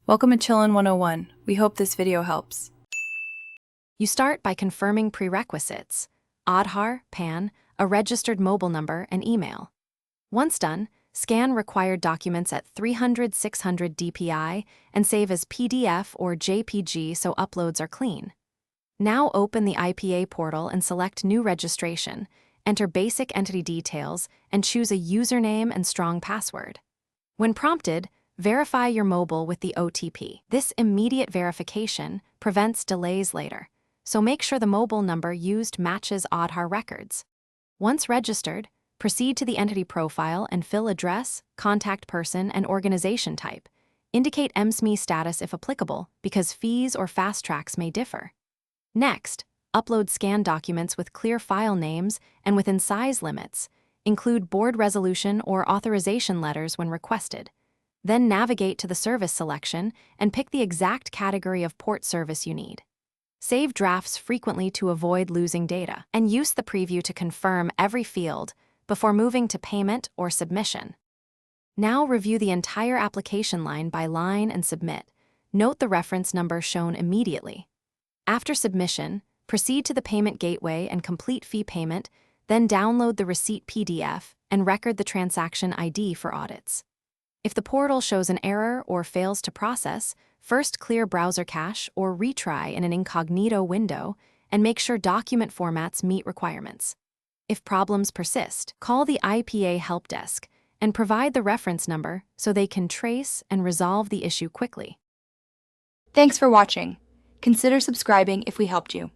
Welcome to Chillin' 101. We hope this video helps. You start by confirming prerequisites: Aadhaar, PAN, a registered mobile number, and email. Once done, scan required documents at 300/600 dpi and save as PDF or JPG so uploads are clean. Now open the IPA portal and select New Registration, enter basic entity details, and choose a username and strong password. When prompted, verify your mobile with the OTP. This immediate verification prevents delays later, so make sure the mobile number used matches Aadhaar records. Once registered, proceed to the entity profile and fill address, contact person, and organization type. Indicate MSME status if applicable, because fees or fast tracks may differ. Next, upload scanned documents with clear file names and within size limits. Include board resolution or authorization letters when requested. Then navigate to the service selection and pick the exact category of port service you need. Save drafts frequently to avoid losing data, and use the preview to confirm every field before moving to payment or submission. Now review the entire application line by line and submit. Note the reference number shown immediately. After submission, proceed to the payment gateway and complete fee payment, then download the receipt PDF and record the transaction ID for audits. If the portal shows an error or fails to process, first clear browser cache or retry in an incognito window and make sure document formats meet requirements. If problems persist, call the IPA help desk and provide the reference number so they can trace and resolve the issue quickly. Thanks for watching. Consider subscribing if we helped you.